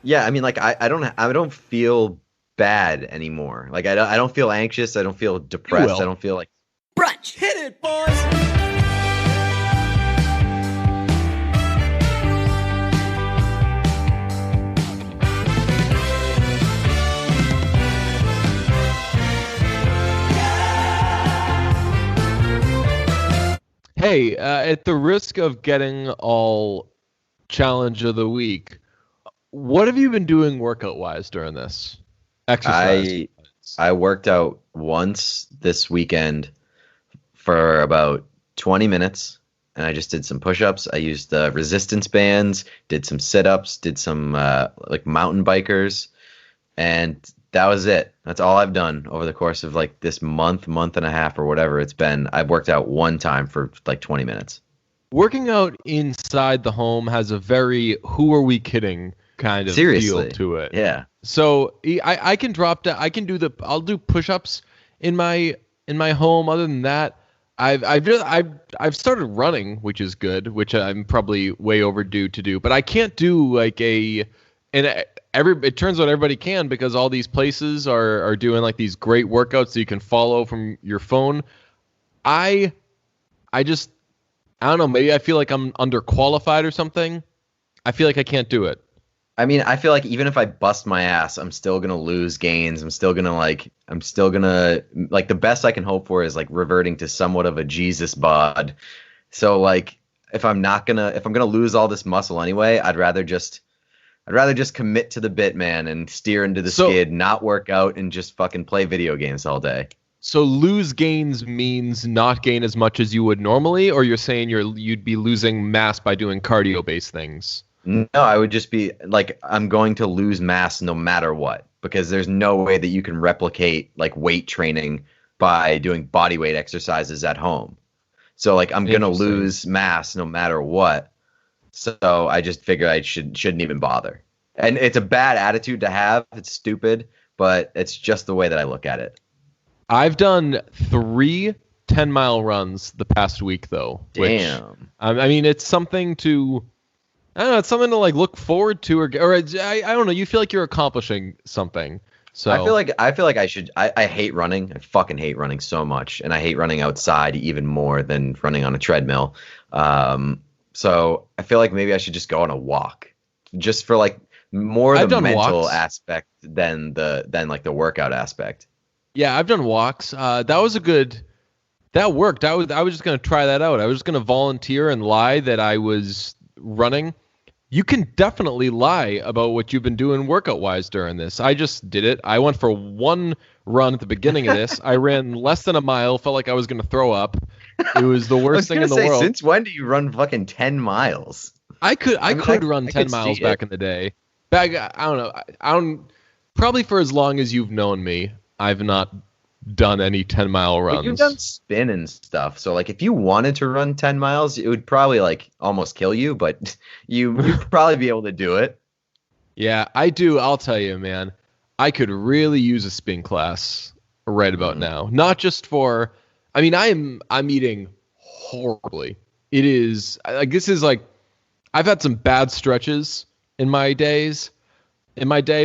Yeah, I mean, like I don't feel bad anymore. Like I don't feel anxious. I don't feel You depressed. I will. don't feel like Brunch. Hit it, boys. Hey, at the risk of getting all challenge of the week, what have you been doing workout-wise during this? Exercise. I worked out once this weekend for about 20 minutes, and I just did some push-ups. I used the resistance bands, did some sit-ups, did some like mountain bikers, and that was it. That's all I've done over the course of like this month and a half or whatever it's been. I've worked out one time for like 20 minutes. Working out inside the home has a very "who are we kidding" kind of Seriously. feel to it. Yeah. So I can drop down. I'll do push-ups in my home. Other than that, I've started running, which is good, which I'm probably way overdue to do. But I can't do like it turns out everybody can, because all these places are doing like these great workouts that you can follow from your phone. I don't know, maybe I feel like I'm underqualified or something. I feel like I can't do it. I mean, I feel like even if I bust my ass, I'm still gonna lose gains. I'm still gonna like the best I can hope for is like reverting to somewhat of a Jesus bod. So like if I'm gonna lose all this muscle anyway, I'd rather just commit to the bit, man, and steer into the skid, not work out, and just fucking play video games all day. So lose gains means not gain as much as you would normally, or you're saying you'd be losing mass by doing cardio-based things? No, I would just be like, I'm going to lose mass no matter what, because there's no way that you can replicate like weight training by doing body weight exercises at home. So like I'm going to lose mass no matter what. So I just figured I shouldn't even bother. And it's a bad attitude to have. It's stupid, but it's just the way that I look at it. I've done 3 10-mile runs the past week, though. Damn. Which, I mean, it's something to... I don't know, it's something to like look forward to, or I don't know. You feel like you're accomplishing something. So I feel like I should. I hate running. I fucking hate running so much, and I hate running outside even more than running on a treadmill. So I feel like maybe I should just go on a walk, just for like more the mental aspect than like the workout aspect. Yeah, I've done walks. That worked. I was just gonna try that out. I was just gonna volunteer and lie that I was running. You can definitely lie about what you've been doing workout-wise during this. I just did it. I went for one run at the beginning of this. I ran less than a mile, felt like I was going to throw up. It was the worst thing in the world. Since when do you run fucking 10 miles? I could run 10 miles back in the day. I don't know. Probably for as long as you've known me, I've not done any 10-mile runs. But you've done spin and stuff, so like if you wanted to run 10 miles, it would probably like almost kill you, but you'd probably be able to do it. Yeah, I do. I'll tell you, man. I could really use a spin class right about now. Not just for... I mean, I'm eating horribly. It is... like this is like... I've had some bad stretches in my day,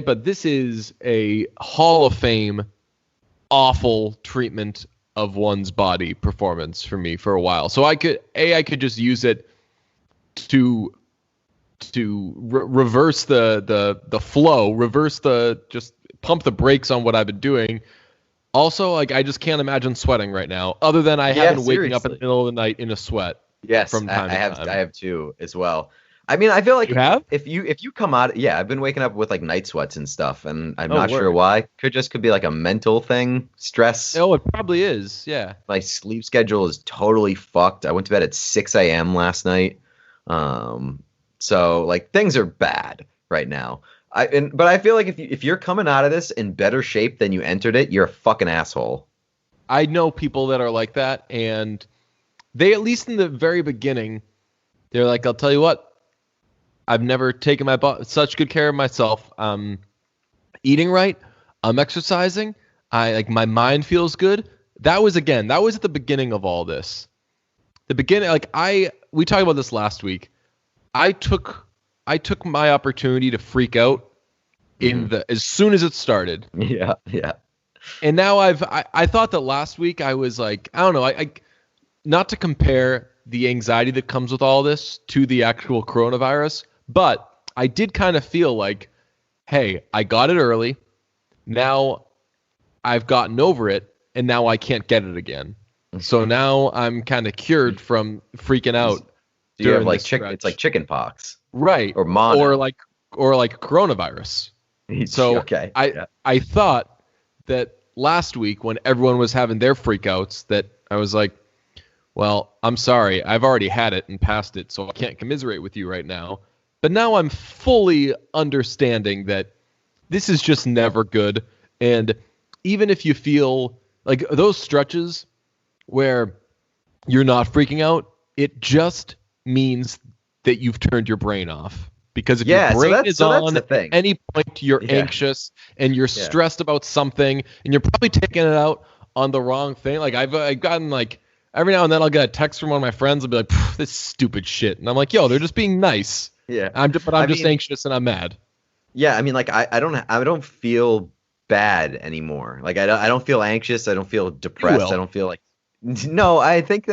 but this is a Hall of Fame awful treatment of one's body performance for me for a while. So I could just use it to reverse the flow, just pump the brakes on what I've been doing. Also, like I just can't imagine sweating right now, other than I haven't waking up in the middle of the night in a sweat. Yes, from time to time. I have too as well. I mean, I feel like you have? if you come out, yeah, I've been waking up with like night sweats and stuff, and I'm not sure why. Could be like a mental thing, stress. Oh, it probably is. Yeah. My sleep schedule is totally fucked. I went to bed at 6 a.m. last night. So like things are bad right now. But I feel like if you're coming out of this in better shape than you entered it, you're a fucking asshole. I know people that are like that, and they, at least in the very beginning, they're like, I'll tell you what. I've never taken such good care of myself. I'm eating right. I'm exercising. My mind feels good. That was at the beginning of all this. The beginning, we talked about this last week. I took my opportunity to freak out as soon as it started. Yeah, yeah. And now I thought that last week I was like, I don't know, I not to compare the anxiety that comes with all this to the actual coronavirus, but I did kind of feel like, hey, I got it early. Now I've gotten over it, and now I can't get it again. So now I'm kind of cured from freaking out. So you have like it's like chicken pox. Right. Or mono. Or like coronavirus. So okay. I thought that last week when everyone was having their freakouts that I was like, well, I'm sorry, I've already had it and passed it, so I can't commiserate with you right now. But now I'm fully understanding that this is just never good. And even if you feel like those stretches where you're not freaking out, it just means that you've turned your brain off. Because if your brain is on at any point, you're anxious and you're stressed about something, and you're probably taking it out on the wrong thing. Like I've gotten like every now and then I'll get a text from one of my friends. I'll be like, "This stupid shit," and I'm like, "Yo, they're just being nice." Yeah, I'm just anxious and I'm mad. Yeah, I mean, like I don't feel bad anymore. Like I don't feel anxious. I don't feel depressed. I don't feel like no. I think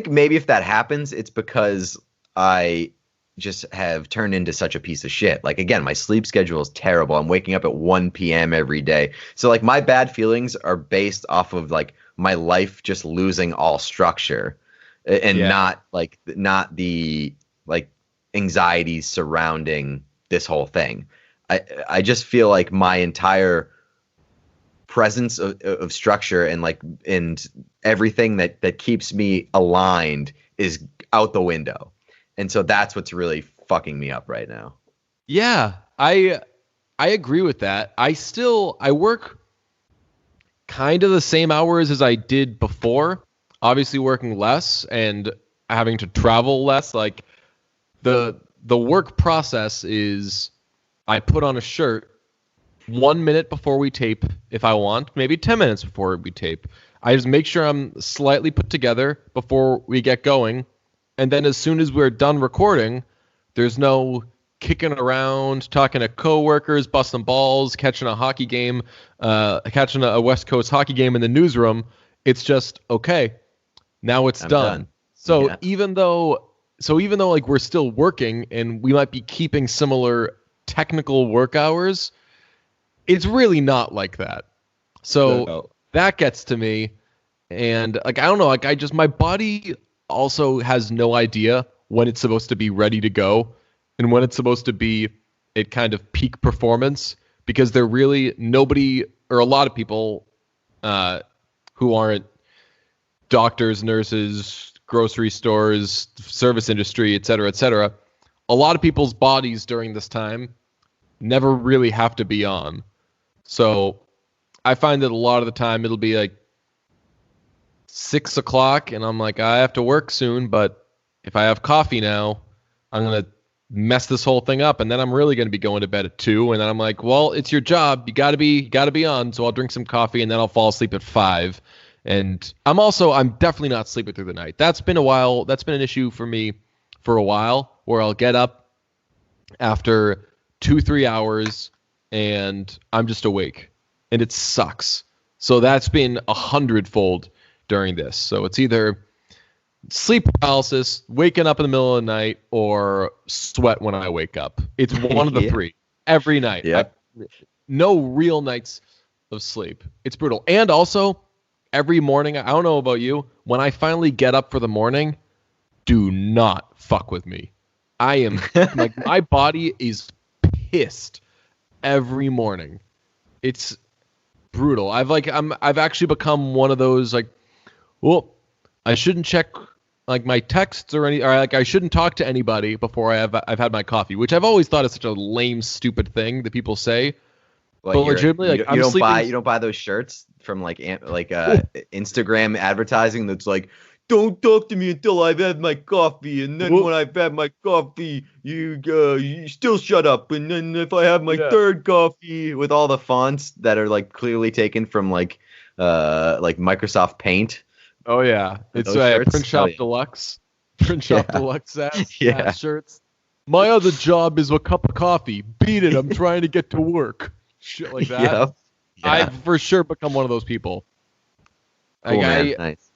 maybe if that happens, it's because I just have turned into such a piece of shit. Like, again, my sleep schedule is terrible. I'm waking up at 1 p.m. every day. So like my bad feelings are based off of like my life just losing all structure and not the like anxieties surrounding this whole thing. I just feel like my entire presence of structure and everything that keeps me aligned is out the window. And so that's what's really fucking me up right now. Yeah, I agree with that. I work kind of the same hours as I did before, obviously working less and having to travel less. Like the work process is I put on a shirt 1 minute before we tape if I want, maybe 10 minutes before we tape. I just make sure I'm slightly put together before we get going. And then as soon as we're done recording, there's no kicking around, talking to coworkers, busting balls, catching a hockey game, catching a West Coast hockey game in the newsroom. It's just, okay, now it's done. So even though like we're still working and we might be keeping similar technical work hours, it's really not like that. So that gets to me. And like, I don't know, like my body also has no idea when it's supposed to be ready to go and when it's supposed to be at kind of peak performance, because they're really nobody or a lot of people who aren't doctors, nurses, grocery stores, service industry, et cetera, a lot of people's bodies during this time never really have to be on. So I find that a lot of the time it'll be like 6 o'clock and I'm like, I have to work soon, but if I have coffee now, I'm going to mess this whole thing up. And then I'm really going to be going to bed at 2. And then I'm like, well, it's your job. You gotta be on. So I'll drink some coffee and then I'll fall asleep at 5. And I'm definitely not sleeping through the night. That's been a while. That's been an issue for me for a while, where I'll get up after 2-3 hours and I'm just awake and it sucks. So that's been 100-fold during this. So it's either sleep paralysis, waking up in the middle of the night, or sweat when I wake up. It's one of the three every night. Yep. No real nights of sleep. It's brutal. And also every morning, I don't know about you, when I finally get up for the morning, do not fuck with me. I am like, my body is pissed every morning. It's brutal. I've actually become one of those like, well, I shouldn't check like my texts or like I shouldn't talk to anybody before I've had my coffee, which I've always thought is such a lame, stupid thing that people say. Like, but legitimately, like you don't buy those shirts from like Instagram advertising that's like, don't talk to me until I've had my coffee, and then when I've had my coffee, you still shut up, and then if I have my third coffee, with all the fonts that are like clearly taken from like Microsoft Paint. Oh yeah, it's Print Shop Deluxe. Print Shop Deluxe shirts. My other job is a cup of coffee. Beat it. I'm trying to get to work. Shit like that. Yep. Yeah. I've for sure become one of those people. Cool, man. Like, Nice.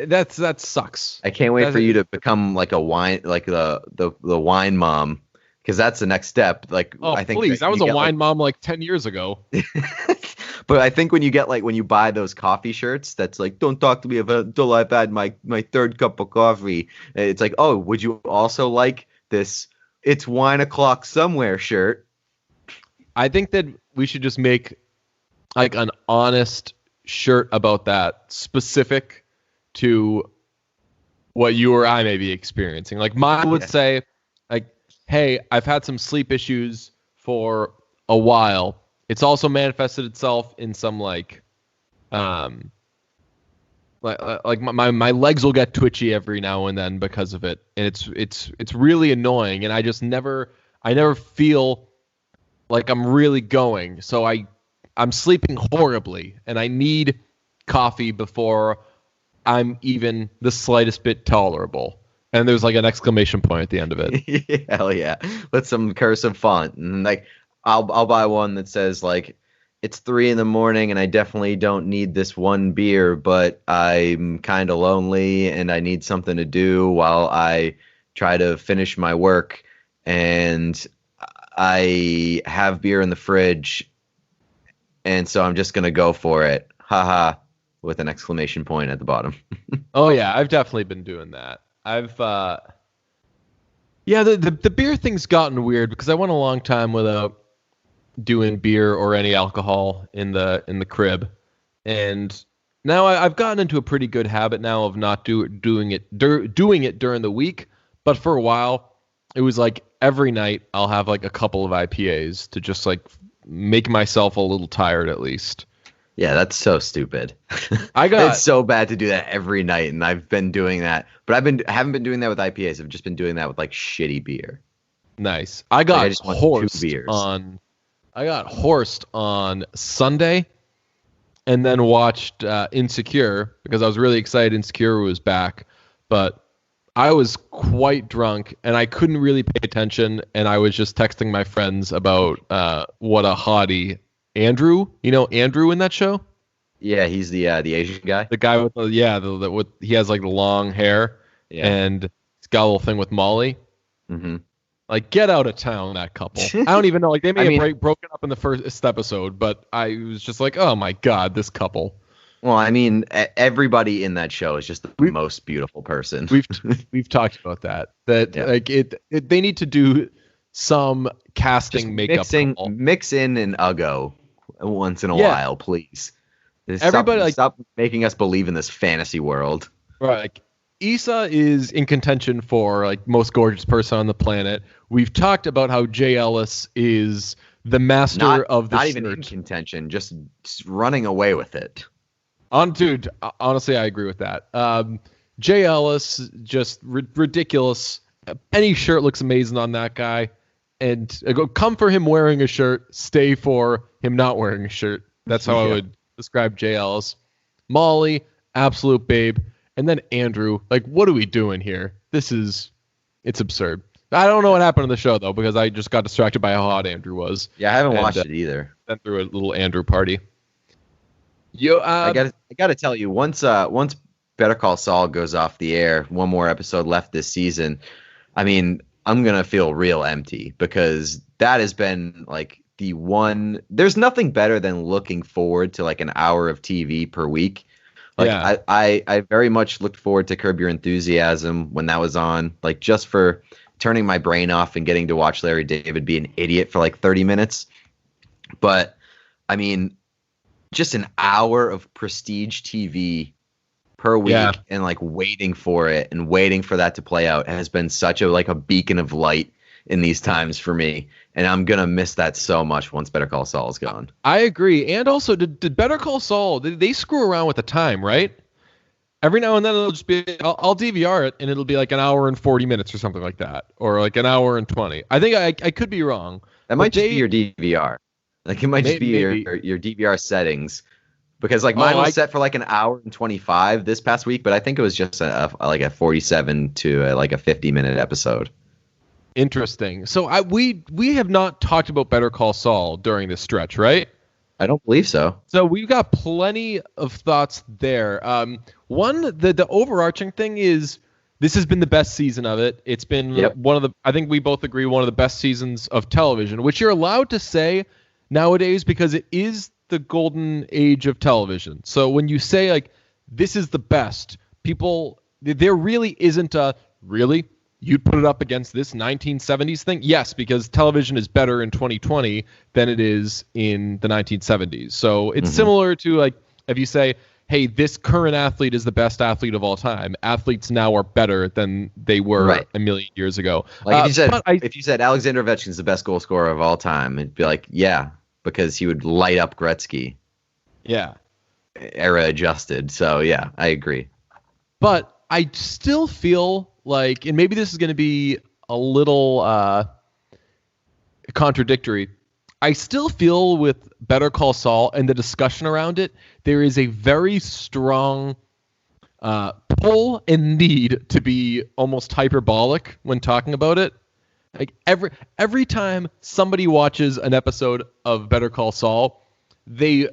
that sucks. I can't wait for you to become like a wine, like the wine mom, because that's the next step. Like, Oh, I think please. that I was you a get, wine mom like 10 years ago. But I think when you buy those coffee shirts, that's like, don't talk to me until I've had my third cup of coffee. It's like, oh, would you also like this? It's wine o'clock somewhere shirt. I think that we should just make like an honest shirt about that, specific to what you or I may be experiencing. Like mine would say, like, hey, I've had some sleep issues for a while. It's also manifested itself in some like my legs will get twitchy every now and then because of it, and it's really annoying, and I never feel like I'm really going. So I'm sleeping horribly, and I need coffee before I'm even the slightest bit tolerable. And there's like an exclamation point at the end of it. Hell yeah, with some cursive font, and like I'll buy one that says like, it's 3 a.m. and I definitely don't need this one beer, but I'm kind of lonely and I need something to do while I try to finish my work, and I have beer in the fridge, and so I'm just gonna go for it. Haha, with an exclamation point at the bottom. Oh yeah, I've definitely been doing that. The beer thing's gotten weird because I went a long time without doing beer or any alcohol in the crib, and now I've gotten into a pretty good habit now of not doing it during the week. But for a while, it was like every night I'll have like a couple of IPAs to just like make myself a little tired at least. Yeah, that's so stupid. It's so bad to do that every night, and I've been doing that, but haven't been doing that with IPAs. I've just been doing that with like shitty beer. Nice. I got just want 2 beers. I got horsed on Sunday, and then watched Insecure because I was really excited Insecure was back, but I was quite drunk and I couldn't really pay attention, and I was just texting my friends about what a hottie Andrew, Andrew in that show? Yeah, he's the Asian guy. The guy with he has like the long hair, and he's got a little thing with Molly. Mm-hmm. Like, get out of town, that couple. I don't even know. Like, they may have broken up in the first episode, but I was just like, oh my god, this couple. Well, I mean, everybody in that show is just the most beautiful person. We've talked about that. Like they need to do some casting makeup. Mix in an Uggo once in a while, please. Stop making us believe in this fantasy world. Right. Like, Issa is in contention for like most gorgeous person on the planet. We've talked about how Jay Ellis is the master of the not shirt. Even in contention, just running away with it. Dude, honestly, I agree with that. Jay Ellis, just ridiculous. Any shirt looks amazing on that guy. And come for him wearing a shirt, stay for him not wearing a shirt. That's how I would describe Jay Ellis. Molly, absolute babe. And then Andrew, like, what are we doing here? It's absurd. I don't know what happened in the show, though, because I just got distracted by how hot Andrew was. Yeah, I haven't watched it either. Then threw a little Andrew party. I gotta tell you, once Better Call Saul goes off the air, one more episode left this season, I mean, I'm gonna feel real empty, because that has been like the one. There's nothing better than looking forward to like an hour of TV per week. Like, yeah. I very much looked forward to Curb Your Enthusiasm when that was on, like, just for turning my brain off and getting to watch Larry David be an idiot for like 30 minutes. But I mean, just an hour of prestige TV per week, and like waiting for it and waiting for that to play out has been such a beacon of light in these times for me. And I'm going to miss that so much once Better Call Saul is gone. I agree. And also, did Better Call Saul, they screw around with the time, right? Every now and then it'll just be, I'll DVR it and it'll be like an hour and 40 minutes or something like that. Or like an hour and 20. I think I could be wrong. That might just be your DVR. Like, it might just be your DVR settings. Because like mine was set for like an hour and 25 this past week, but I think it was just like a 47 to like a 50-minute episode. Interesting. So we have not talked about Better Call Saul during this stretch, right? I don't believe so. So we've got plenty of thoughts there. The overarching thing is this has been the best season of it. It's been one of the, I think we both agree, one of the best seasons of television, which you're allowed to say nowadays because it is the golden age of television. So when you say like this is the best, people, there really isn't a really. You'd put it up against this 1970s thing? Yes, because television is better in 2020 than it is in the 1970s. So it's similar to like if you say, hey, this current athlete is the best athlete of all time. Athletes now are better than they were a million years ago. Like if you said Alexander Ovechkin's the best goal scorer of all time, it'd be like, yeah, because he would light up Gretzky. Yeah. Era adjusted. So yeah, I agree. But I still feel like, and maybe this is going to be a little contradictory, I still feel with Better Call Saul and the discussion around it, there is a very strong pull and need to be almost hyperbolic when talking about it. Like every time somebody watches an episode of Better Call Saul, they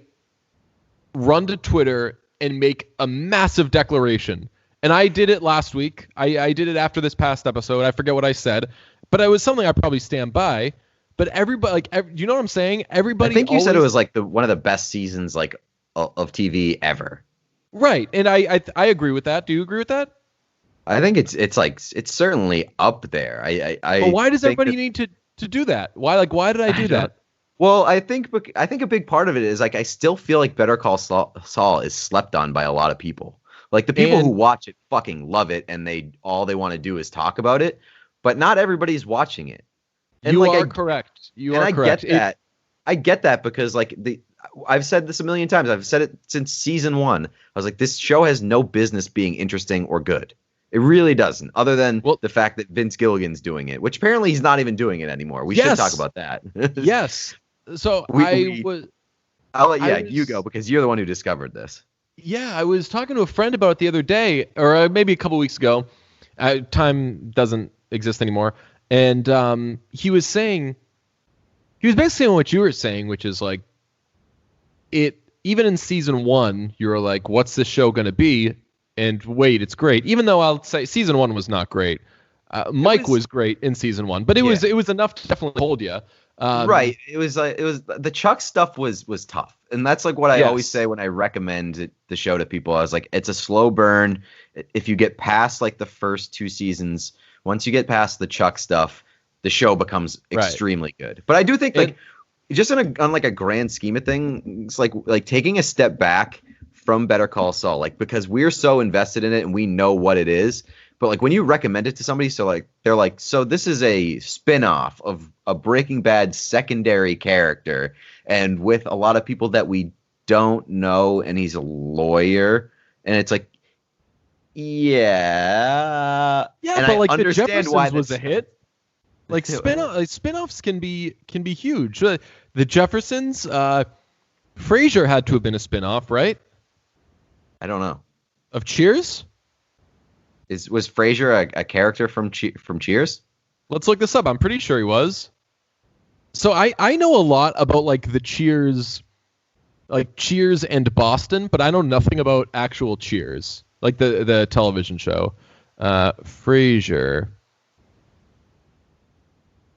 run to Twitter and make a massive declaration. And I did it last week. I did it after this past episode. I forget what I said, but it was something I probably stand by. But everybody, you know what I'm saying? Everybody. I think you said it was like one of the best seasons like of TV ever. Right, and I agree with that. Do you agree with that? I think it's certainly up there. But why does everybody need to do that? Why did I do that? Well, I think a big part of it is like I still feel like Better Call Saul is slept on by a lot of people. Like the people who watch it fucking love it, and all they want to do is talk about it. But not everybody's watching it. And you are correct. You are correct. I get that because like I've said this a million times. I've said it since season 1. I was like, this show has no business being interesting or good. It really doesn't, other than the fact that Vince Gilligan's doing it, which apparently he's not even doing it anymore. We should talk about that. Yes. So I'll let you go because you're the one who discovered this. Yeah, I was talking to a friend about it the other day, or maybe a couple weeks ago. Time doesn't exist anymore. And he was basically saying what you were saying, which is like, even in season 1, you were like, what's this show going to be? And wait, it's great. Even though I'll say season 1 was not great. Mike was great in season 1, but it was enough to definitely hold you. Right. It was the Chuck stuff was tough. And that's like what I always say when I recommend the show to people. I was like, it's a slow burn. If you get past like the first 2 seasons, once you get past the Chuck stuff, the show becomes extremely good. But I do think like just on like a grand scheme of things, like taking a step back from Better Call Saul, like because we're so invested in it and we know what it is. But like when you recommend it to somebody, so like they're like, so this is a spin-off of a Breaking Bad secondary character, and with a lot of people that we don't know, and he's a lawyer, and it's like, and but like the Jeffersons was a hit. Like spin-offs can be huge. The Jeffersons, Frasier had to have been a spin-off, right? I don't know. Of Cheers? Was Frasier a character from Cheers? Let's look this up. I'm pretty sure he was. So I know a lot about like the Cheers, like Cheers and Boston, but I know nothing about actual Cheers, like the television show. Frasier.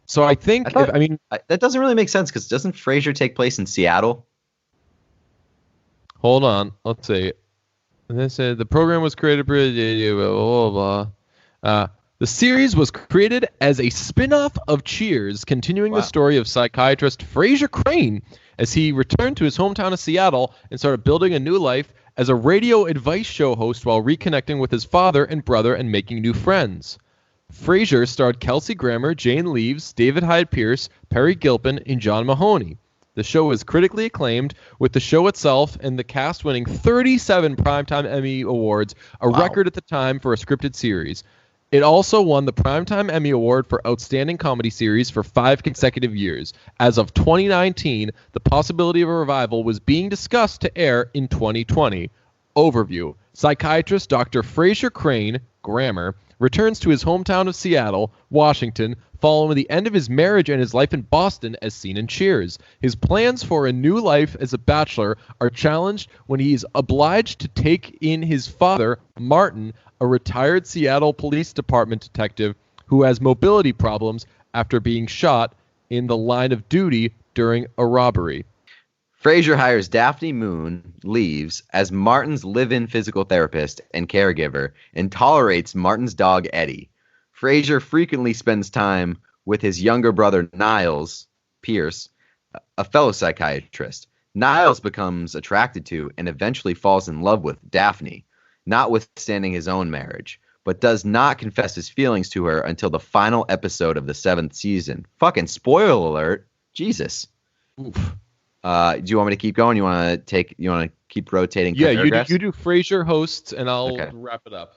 So I think that doesn't really make sense because doesn't Frasier take place in Seattle? Hold on, let's see. They said the program was created blah blah blah. The series was created as a spin-off of Cheers, continuing the story of psychiatrist Frasier Crane as he returned to his hometown of Seattle and started building a new life as a radio advice show host while reconnecting with his father and brother and making new friends. Frasier starred Kelsey Grammer, Jane Leeves, David Hyde Pierce, Perry Gilpin, and John Mahoney. The show was critically acclaimed, with the show itself and the cast winning 37 Primetime Emmy Awards, a record at the time for a scripted series. It also won the Primetime Emmy Award for Outstanding Comedy Series for 5 consecutive years. As of 2019, the possibility of a revival was being discussed to air in 2020. Overview. Psychiatrist Dr. Frasier Crane, Grammer, returns to his hometown of Seattle, Washington, following the end of his marriage and his life in Boston as seen in Cheers. His plans for a new life as a bachelor are challenged when he is obliged to take in his father, Martin, a retired Seattle Police Department detective who has mobility problems after being shot in the line of duty during a robbery. Frasier hires Daphne Moon, leaves, as Martin's live-in physical therapist and caregiver, and tolerates Martin's dog, Eddie. Frasier frequently spends time with his younger brother, Niles Pierce, a fellow psychiatrist. Niles becomes attracted to and eventually falls in love with Daphne, notwithstanding his own marriage, but does not confess his feelings to her until the final episode of the 7th season. Fucking spoiler alert. Jesus. Oof. Do you want me to keep going? You want to keep rotating? Yeah, you do Frasier hosts, and I'll wrap it up.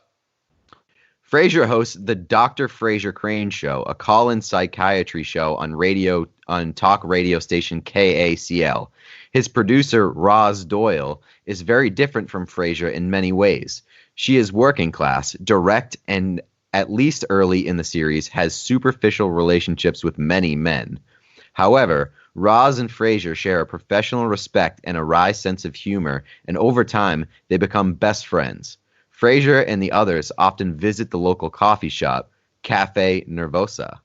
Frasier hosts the Dr. Frasier Crane Show, a call-in psychiatry show on talk radio station KACL. His producer, Roz Doyle, is very different from Frasier in many ways. She is working class, direct, and at least early in the series has superficial relationships with many men. However, Roz and Frasier share a professional respect and a wry sense of humor, and over time, they become best friends. Frasier and the others often visit the local coffee shop, Cafe Nervosa.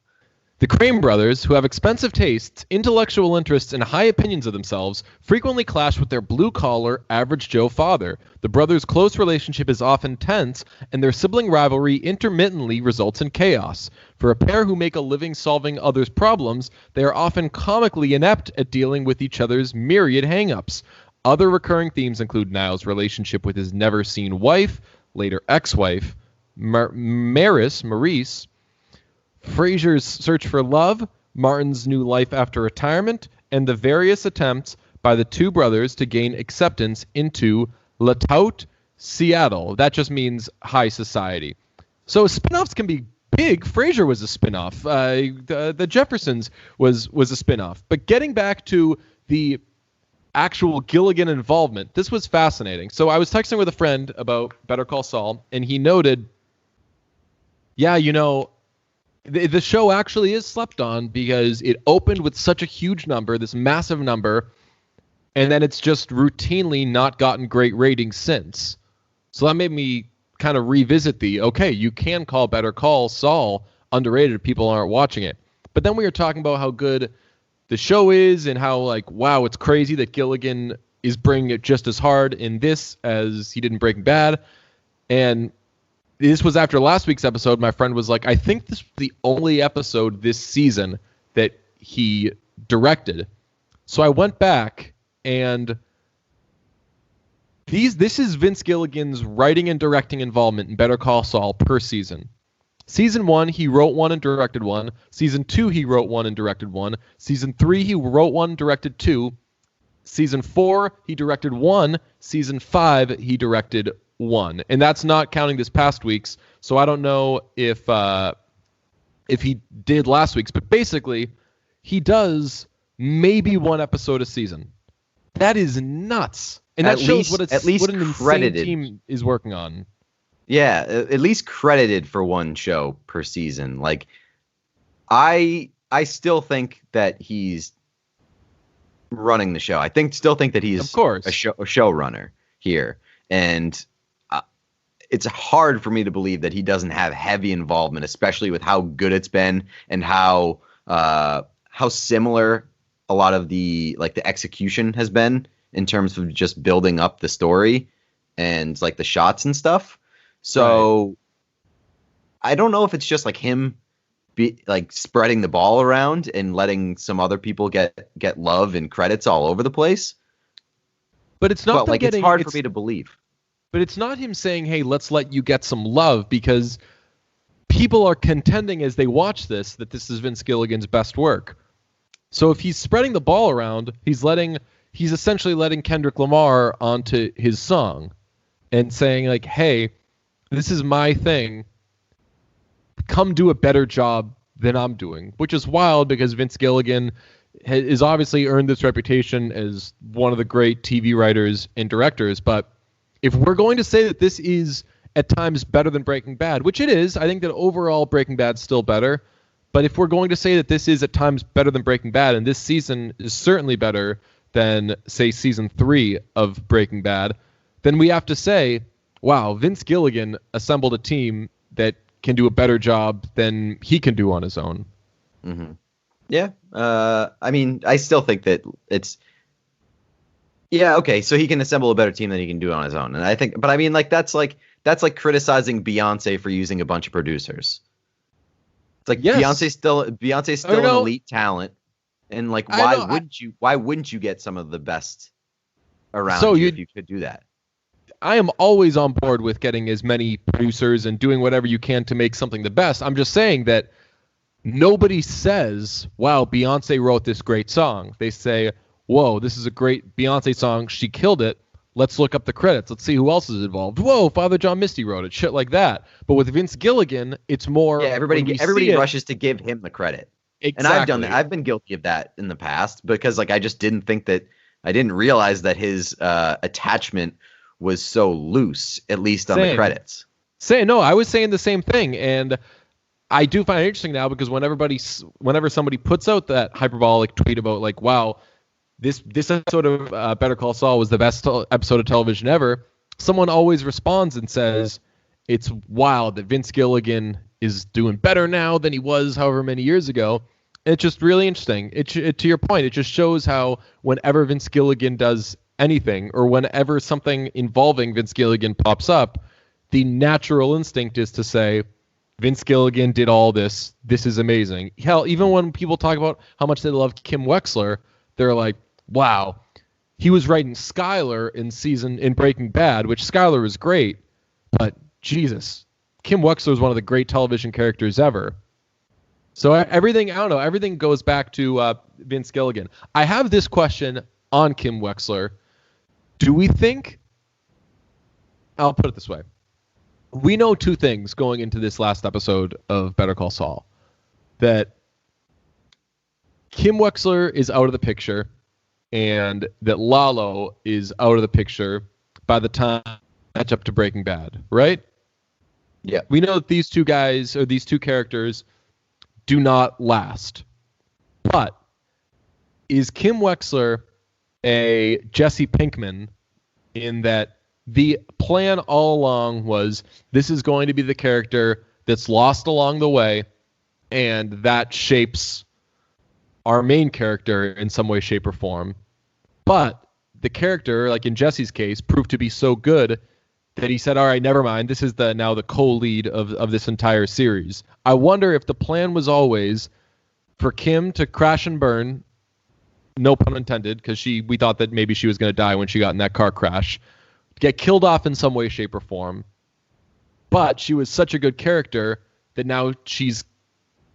The Crane brothers, who have expensive tastes, intellectual interests, and high opinions of themselves, frequently clash with their blue-collar, average Joe father. The brothers' close relationship is often tense, and their sibling rivalry intermittently results in chaos. For a pair who make a living solving others' problems, they are often comically inept at dealing with each other's myriad hang-ups. Other recurring themes include Niles' relationship with his never-seen wife, later ex-wife, Maurice, Frasier's search for love, Martin's new life after retirement, and the various attempts by the two brothers to gain acceptance into La Tout, Seattle. That just means high society. So spin-offs can be big. Frasier was a spin-off. The Jeffersons was a spin-off. But getting back to the actual Gilligan involvement, this was fascinating. So I was texting with a friend about Better Call Saul, and he noted, yeah, the show actually is slept on because it opened with such a huge number, this massive number, and then it's just routinely not gotten great ratings since. So that made me kind of revisit you can call Better Call Saul underrated if people aren't watching it. But then we were talking about how good the show is and how, wow, it's crazy that Gilligan is bringing it just as hard in this as he did in Breaking Bad. And this was after last week's episode. My friend was like, I think this was the only episode this season that he directed. So I went back, and this is Vince Gilligan's writing and directing involvement in Better Call Saul per season. Season 1, he wrote one and directed one. Season 2, he wrote one and directed one. Season 3, he wrote one and directed two. Season 4, he directed one. Season 5, he directed one, and that's not counting this past week's. So I don't know if he did last week's, but basically, he does maybe one episode a season. That is nuts, and that shows what an insane team is working on. Yeah, at least credited for one show per season. Like, I still think that he's running the show. Still think that he's of course a showrunner here, and it's hard for me to believe that he doesn't have heavy involvement, especially with how good it's been and how similar a lot of the execution has been in terms of just building up the story and the shots and stuff. So right. I don't know if it's just him spreading the ball around and letting some other people get love and credits all over the place. But it's not it's hard for me to believe. But it's not him saying, hey, let's let you get some love, because people are contending as they watch this that this is Vince Gilligan's best work. So if he's spreading the ball around, he's essentially letting Kendrick Lamar onto his song and saying, hey, this is my thing. Come do a better job than I'm doing, which is wild because Vince Gilligan has obviously earned this reputation as one of the great TV writers and directors, but if we're going to say that this is at times better than Breaking Bad, which it is. I think that overall Breaking Bad's still better. But if we're going to say that this is at times better than Breaking Bad, and this season is certainly better than, say, season 3 of Breaking Bad, then we have to say, wow, Vince Gilligan assembled a team that can do a better job than he can do on his own. Mm-hmm. Yeah. I mean, I still think that it's... Yeah, okay, so he can assemble a better team than he can do on his own. And I think... But I mean, that's like criticizing Beyonce for using a bunch of producers. It's like, yes. Beyonce's still an elite talent. And like, why wouldn't you get some of the best around you if you could do that? I am always on board with getting as many producers and doing whatever you can to make something the best. I'm just saying that nobody says, wow, Beyonce wrote this great song. They say, whoa, this is a great Beyonce song. She killed it. Let's look up the credits. Let's see who else is involved. Whoa, Father John Misty wrote it. Shit like that. But with Vince Gilligan, it's more... Yeah, everybody rushes to give him the credit. Exactly. And I've done that. I've been guilty of that in the past because like I just didn't think that... I didn't realize that his attachment was so loose, at least on the credits. No, I was saying the same thing. And I do find it interesting now because whenever somebody puts out that hyperbolic tweet about like, wow, this episode of Better Call Saul was the best episode of television ever, someone always responds and says, it's wild that Vince Gilligan is doing better now than he was however many years ago. And it's just really interesting. To your point, it just shows how whenever Vince Gilligan does anything or whenever something involving Vince Gilligan pops up, the natural instinct is to say, Vince Gilligan did all this. This is amazing. Hell, even when people talk about how much they love Kim Wexler, they're like, wow, he was writing Skyler in Breaking Bad, which Skyler was great, but Jesus, Kim Wexler is one of the great television characters ever. So everything goes back to Vince Gilligan. I have this question on Kim Wexler. Do we think, I'll put it this way. We know two things going into this last episode of Better Call Saul. That Kim Wexler is out of the picture and that Lalo is out of the picture by the time match up to Breaking Bad, right? Yeah. We know that these two guys or these two characters do not last. But is Kim Wexler a Jesse Pinkman in that the plan all along was this is going to be the character that's lost along the way and that shapes our main character in some way, shape, or form. But the character, like in Jesse's case, proved to be so good that he said, all right, never mind. This is now the co-lead of this entire series. I wonder if the plan was always for Kim to crash and burn, no pun intended, because we thought that maybe she was going to die when she got in that car crash, get killed off in some way, shape, or form. But she was such a good character that now she's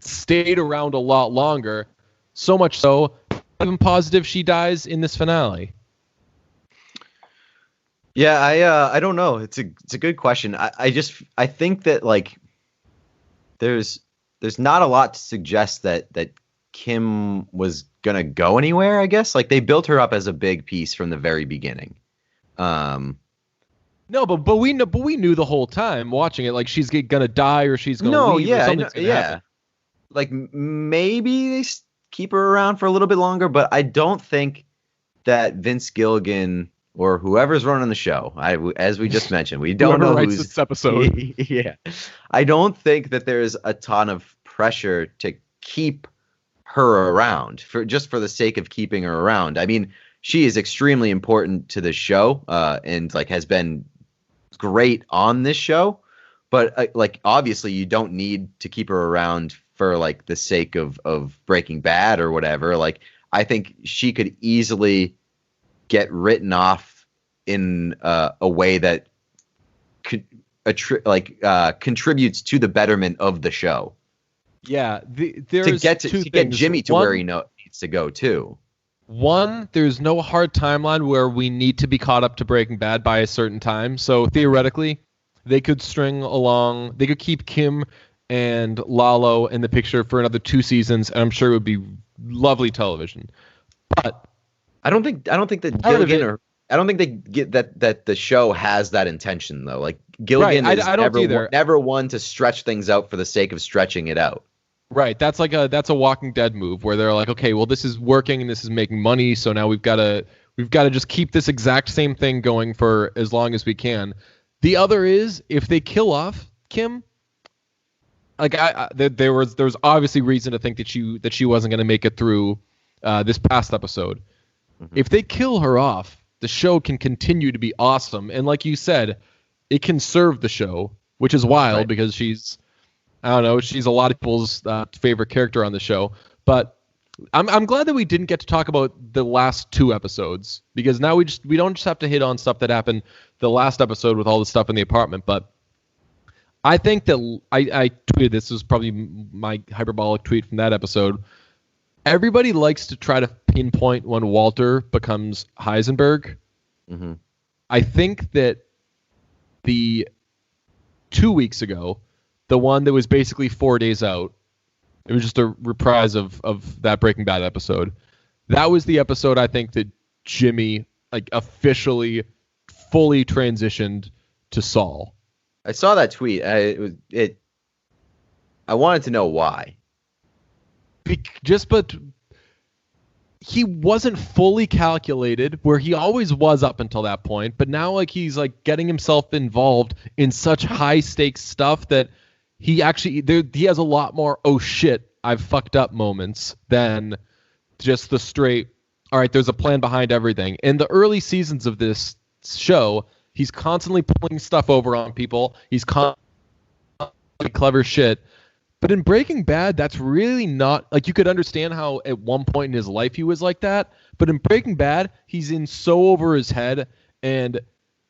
stayed around a lot longer, so much so, I'm positive she dies in this finale. Yeah, I don't know. It's a good question. I think that like there's not a lot to suggest that Kim was gonna go anywhere. I guess like they built her up as a big piece from the very beginning. No, but we knew the whole time watching it like she's gonna die or she's gonna leave. Yeah, or something's gonna happen. Like maybe they keep her around for a little bit longer, but I don't think that Vince Gilligan or whoever's running the show, as we just mentioned, we don't know who's this episode. Yeah, I don't think that there's a ton of pressure to keep her around for the sake of keeping her around. I mean, she is extremely important to the show, and like has been great on this show, but like obviously you don't need to keep her around for like the sake of Breaking Bad or whatever. Like I think she could easily get written off in a way that could contributes to the betterment of the show. Yeah, to get Jimmy to where he needs to go too. One, there's no hard timeline where we need to be caught up to Breaking Bad by a certain time. So theoretically, they could keep Kim and Lalo in the picture for another 2 seasons, and I'm sure it would be lovely television. But I don't think that Gilligan I don't think they get that the show has that intention though. Like Gilligan Right, is I don't either. never one to stretch things out for the sake of stretching it out. Right, that's a Walking Dead move where they're like, okay, well this is working and this is making money, so now we've got to just keep this exact same thing going for as long as we can. The other is if they kill off Kim, like there was obviously reason to think that she wasn't going to make it through this past episode. Mm-hmm. If they kill her off, the show can continue to be awesome, and like you said, it can serve the show, which is wild right. Because she's a lot of people's favorite character on the show. But I'm glad that we didn't get to talk about the last 2 episodes, because now we don't just have to hit on stuff that happened the last episode with all the stuff in the apartment. But I think that I tweeted, this was probably my hyperbolic tweet from that episode. Everybody likes to try to pinpoint when Walter becomes Heisenberg. Mm-hmm. I think that the 2 weeks ago, the one that was basically 4 days out, it was just a reprise of that Breaking Bad episode. That was the episode I think that Jimmy like officially fully transitioned to Saul. I saw that tweet. I wanted to know why. But he wasn't fully calculated, where he always was up until that point. But now, like, he's like getting himself involved in such high stakes stuff that he has a lot more "oh shit, I've fucked up" moments than just the straight "all right, there's a plan behind everything." In the early seasons of this show, he's constantly pulling stuff over on people. He's constantly clever shit. But in Breaking Bad, that's really not, like, you could understand how at one point in his life he was like that. But in Breaking Bad, he's in so over his head, and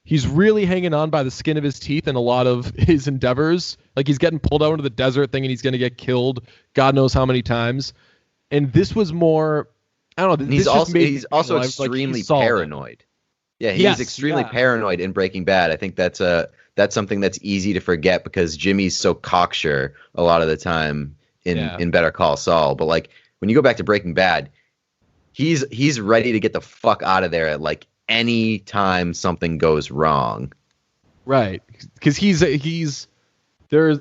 he's really hanging on by the skin of his teeth in a lot of his endeavors. Like, he's getting pulled out into the desert thinking he's going to get killed God knows how many times. And this was more, I don't know. He's also extremely paranoid. Yeah, he's extremely paranoid in Breaking Bad. I think that's something that's easy to forget because Jimmy's so cocksure a lot of the time in Better Call Saul. But like when you go back to Breaking Bad, he's ready to get the fuck out of there at like any time something goes wrong. Right, because he's there's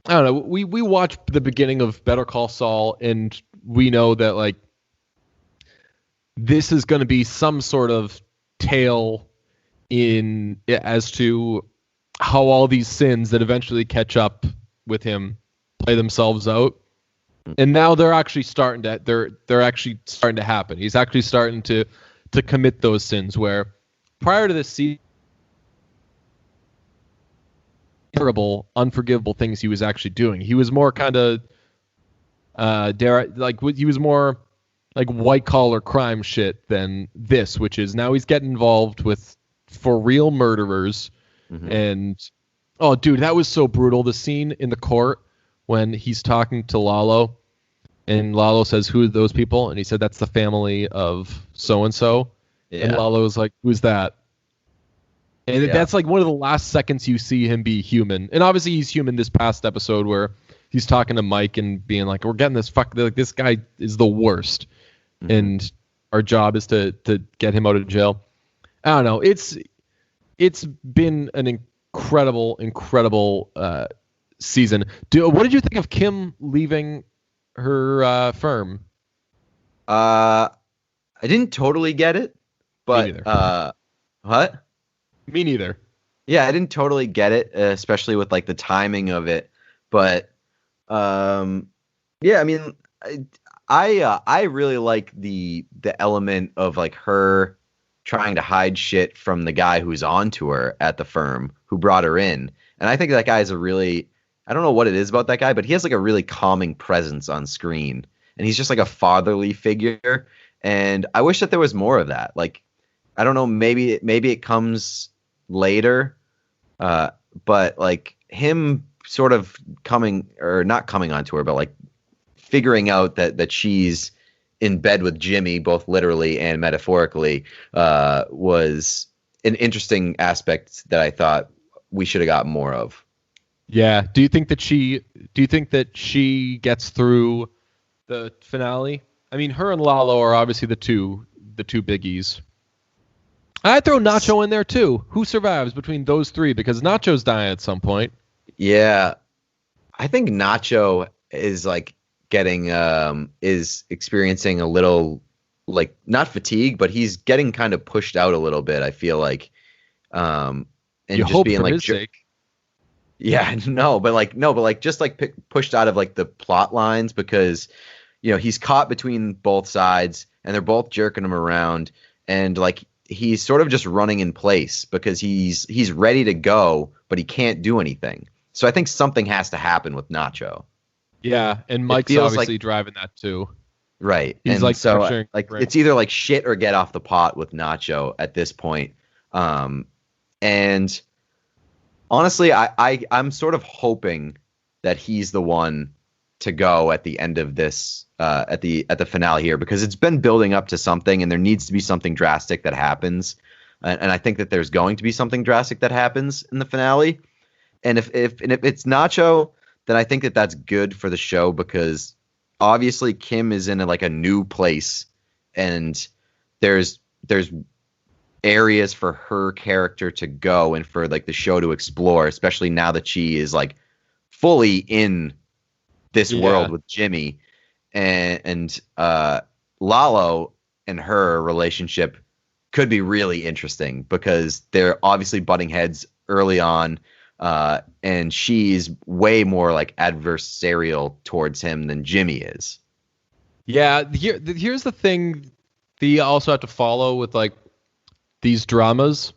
I don't know. We watched the beginning of Better Call Saul, and we know that like this is going to be some sort of tale as to how all these sins that eventually catch up with him play themselves out. And now they're actually starting to happen. He's actually starting to commit those sins, where prior to this season, terrible, unforgivable things he was actually doing. He was more kind of he was more like white collar crime shit than this, which is now he's getting involved with for real murderers. Mm-hmm. And oh dude, that was so brutal. The scene in the court when he's talking to Lalo and Lalo says, "Who are those people?" And he said, "That's the family of so and so." And Lalo's like, "Who's that?" And that's like one of the last seconds you see him be human. And obviously he's human this past episode where he's talking to Mike and being like, "We're getting this this guy is the worst." Mm-hmm. And our job is to get him out of jail. I don't know. It's been an incredible season. What did you think of Kim leaving her firm? I didn't totally get it, but what? Me neither. Yeah, I didn't totally get it, especially with like the timing of it. But I mean, I really like the element of like her trying to hide shit from the guy who's onto her at the firm who brought her in. And I think that guy is I don't know what it is about that guy, but he has like a really calming presence on screen. And he's just like a fatherly figure. And I wish that there was more of that. Like, I don't know, maybe it comes later. But like him sort of not coming onto her, but like figuring out that she's in bed with Jimmy, both literally and metaphorically, was an interesting aspect that I thought we should have got more of. Yeah. Do you think that she gets through the finale? I mean, her and Lalo are obviously the two biggies. I'd throw Nacho in there too. Who survives between those three? Because Nacho's dying at some point. Yeah, I think Nacho is like getting is experiencing a little like not fatigue, but he's getting kind of pushed out a little bit. I feel like, and You just hope being for like, his sake. yeah, no, but like just like pushed out of like the plot lines because he's caught between both sides and they're both jerking him around and like he's sort of just running in place because he's ready to go, but he can't do anything. So I think something has to happen with Nacho. Yeah, and Mike's obviously driving that too. Right. He's and like so pressuring like Frank. it's either like shit or get off the pot with Nacho at this point. And honestly, I'm sort of hoping that he's the one to go at the end of this at the finale here because it's been building up to something and there needs to be something drastic that happens. And I think that there's going to be something drastic that happens in the finale. And if it's Nacho, then I think that that's good for the show because obviously Kim is in a new place and there's areas for her character to go and for like the show to explore, especially now that she is like fully in this world with Jimmy and Lalo and her relationship could be really interesting because they're obviously butting heads early on. And she's way more like adversarial towards him than Jimmy is. Yeah, here's the thing that you also have to follow with like these dramas.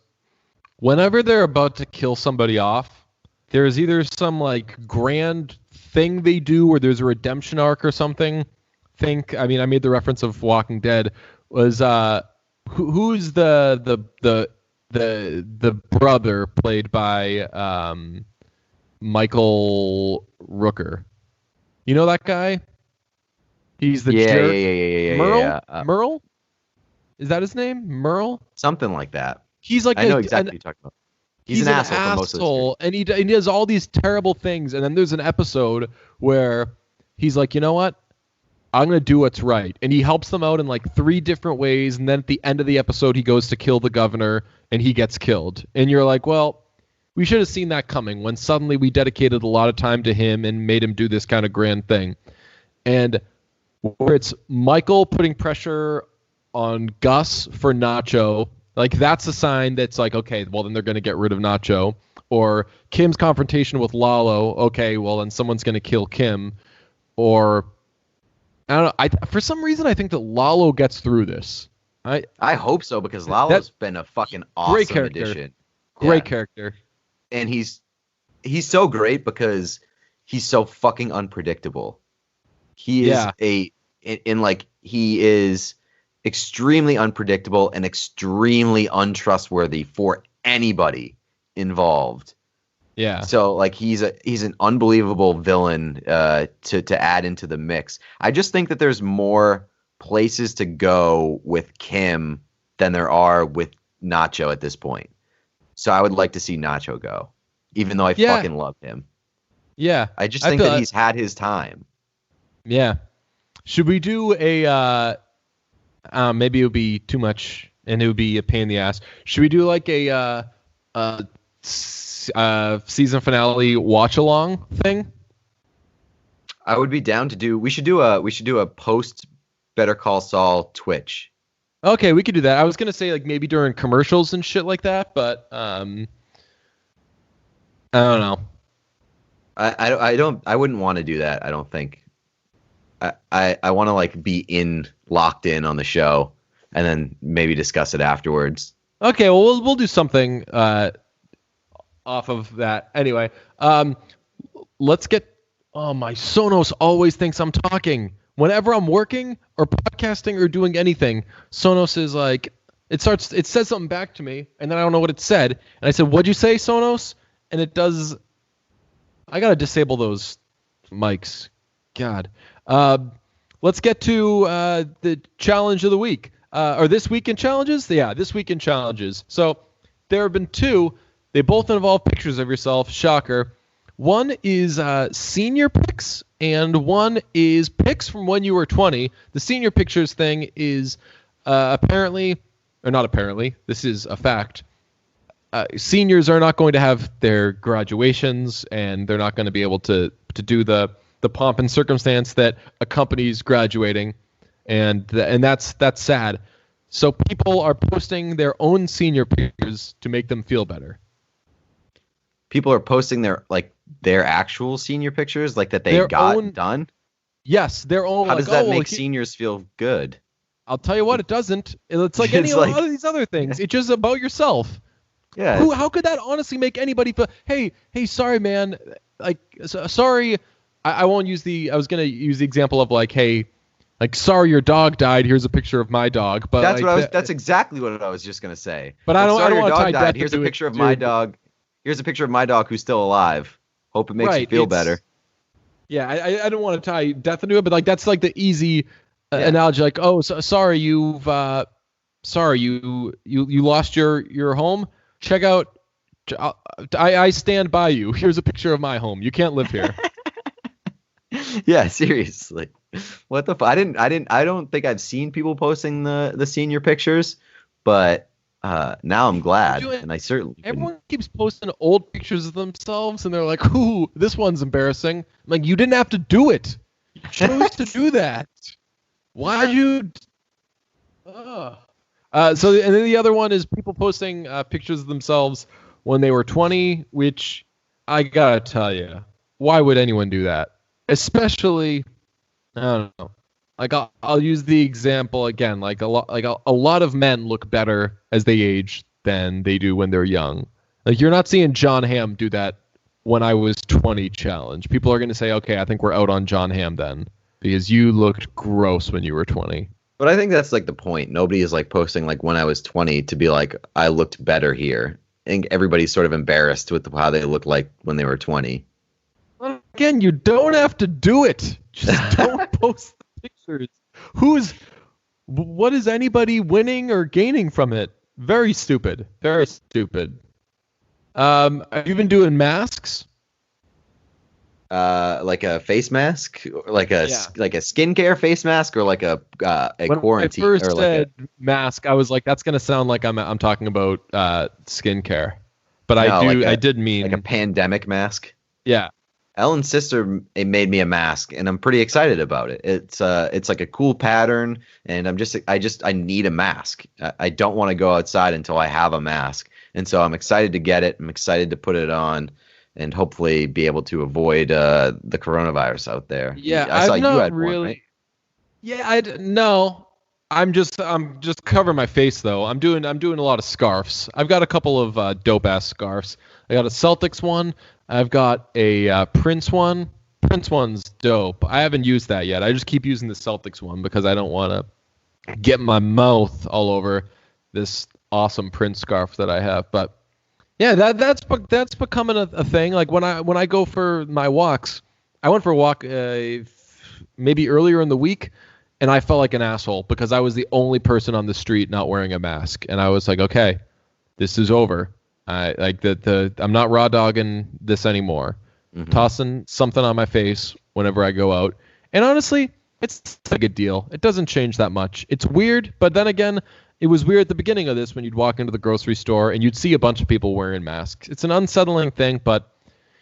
Whenever they're about to kill somebody off, there's either some like grand thing they do or there's a redemption arc or something. I made the reference of Walking Dead. Was who's the brother played by Michael Rooker? You know that guy? He's the jerk. Yeah. Merle? Merle? Is that his name? Merle? Something like that. He's like I know exactly what you're talking about. He's an asshole for most of the series. And he does all these terrible things. And then there's an episode where he's like, you know what? I'm going to do what's right. And he helps them out in like 3 different ways. And then at the end of the episode, he goes to kill the governor and he gets killed. And you're like, well, we should have seen that coming when suddenly we dedicated a lot of time to him and made him do this kind of grand thing. And where it's Michael putting pressure on Gus for Nacho, like that's a sign that's like, okay, well, then they're going to get rid of Nacho. Or Kim's confrontation with Lalo, okay, well, then someone's going to kill Kim. Or I don't know. For some reason, I think that Lalo gets through this. I hope so because Lalo's been a fucking awesome great character. addition. Great character. And he's so great because he's so fucking unpredictable. He is he is extremely unpredictable and extremely untrustworthy for anybody involved. Yeah. So like he's an unbelievable villain to add into the mix. I just think that there's more places to go with Kim than there are with Nacho at this point. So I would like to see Nacho go, even though I fucking love him. Yeah. I just think that he's had his time. Yeah. Should we do a maybe it would be too much and it would be a pain in the ass. Should we do like a season finale watch along thing? I would be down to do. We should do a post Better Call Saul Twitch. Okay, we could do that. I was gonna say like maybe during commercials and shit like that, but I don't know. I wouldn't want to do that. I don't think. I want to like be locked in on the show and then maybe discuss it afterwards. Okay, well we'll do something off of that. Anyway, let's get. Oh, my Sonos always thinks I'm talking. Whenever I'm working or podcasting or doing anything, Sonos is like, it says something back to me, and then I don't know what it said. And I said, "What'd you say, Sonos?" And it does. I gotta disable those mics. God. Let's get to the challenge of the week. Or this week in challenges? Yeah, this week in challenges. So there have been 2. They both involve pictures of yourself. Shocker. One is senior pics, and one is pics from when you were 20. The senior pictures thing is apparently or not apparently, this is a fact. Seniors are not going to have their graduations, and they're not going to be able to do the pomp and circumstance that accompanies graduating, and that's sad. So people are posting their own senior pictures to make them feel better. People are posting their actual senior pictures, like that they Their got own- done. Yes, their own. How like, does that oh, make well, seniors feel good? I'll tell you what, it doesn't. It's like any It's like- of these other things. It's just about yourself. Yeah. How could that honestly make anybody feel? Hey, sorry, man. Like, sorry. I won't use the. I was gonna use the example of like, hey, like, sorry, your dog died. Here's a picture of my dog. But That's like, That's exactly what I was just gonna say. But I don't Sorry, your want to dog tie died. death Here's a into it, picture of my dude. dog. Here's a picture of my dog who's still alive. Hope it makes you feel better. Yeah, I don't want to tie death into it, but like that's like the easy Yeah. analogy. Like, oh, sorry, you lost your home. Check out. I stand by you. Here's a picture of my home. You can't live here. Yeah, seriously. What the I don't think I've seen people posting the senior pictures, but now I'm glad, and I certainly Everyone keeps posting old pictures of themselves, and they're like, "Ooh, this one's embarrassing." I'm like, you didn't have to do it. You chose to do that. Why'd you? So, and then the other one is people posting pictures of themselves when they were 20, which I gotta tell you, why would anyone do that? Especially, I don't know. Like I'll use the example again. Like a lot of men look better as they age than they do when they're young. Like you're not seeing John Hamm do that when I was 20 challenge. People are gonna say, okay, I think we're out on John Hamm then because you looked gross when you were 20. But I think that's like the point. Nobody is like posting like when I was 20 to be like I looked better here. I think everybody's sort of embarrassed with how they look like when they were 20. Again, you don't have to do it. Just don't post the pictures. What is anybody winning or gaining from it? Very stupid. Very stupid. Have you been doing masks? Like a face mask, or like a Yeah. like a skincare face mask, or like a When quarantine. I first or like said mask, I was like, that's gonna sound like I'm talking about skincare. But I did mean like a pandemic mask. yeah. Ellen's sister made me a mask, and I'm pretty excited about it. It's like a cool pattern, and I need a mask. I don't want to go outside until I have a mask, and so I'm excited to get it. I'm excited to put it on, and hopefully be able to avoid the coronavirus out there. Yeah, I saw I'm you not had really. one, right? Yeah, no. I'm just covering my face though. I'm doing a lot of scarves. I've got a couple of dope ass scarves. I got a Celtics one. I've got a Prince one. Prince one's dope. I haven't used that yet. I just keep using the Celtics one because I don't want to get my mouth all over this awesome Prince scarf that I have. But yeah, that's becoming a thing. Like when I go for my walks, I went for a walk maybe earlier in the week, and I felt like an asshole because I was the only person on the street not wearing a mask, and I was like, okay, this is over. I'm not raw dogging this anymore. Mhm. Tossing something on my face whenever I go out, and honestly, it's a good deal. It doesn't change that much. It's weird, but then again, it was weird at the beginning of this when you'd walk into the grocery store and you'd see a bunch of people wearing masks. It's an unsettling thing, but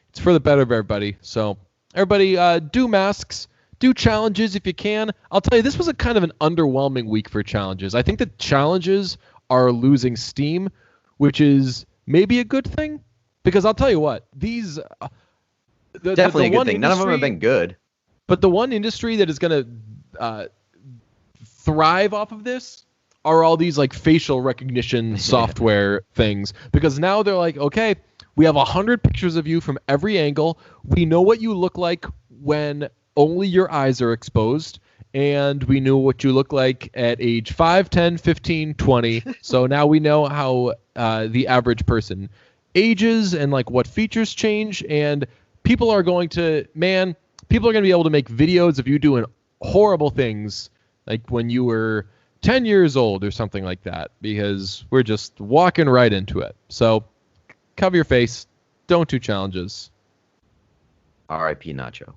it's for the better of everybody. So everybody, do masks, do challenges if you can. I'll tell you, this was a kind of an underwhelming week for challenges. I think that challenges are losing steam, which is maybe a good thing, because I'll tell you what, these Definitely a good thing. None of them have been good. But the one industry that is going to thrive off of this are all these like facial recognition software things, because now they're like, okay, we have 100 pictures of you from every angle. We know what you look like when only your eyes are exposed, and we knew what you look like at age 5, 10, 15, 20. So now we know how the average person ages and like what features change, and people are going to be able to make videos of you doing horrible things like when you were 10 years old or something like that, because we're just walking right into it. So cover your face. Don't do challenges. R.I.P. Nacho.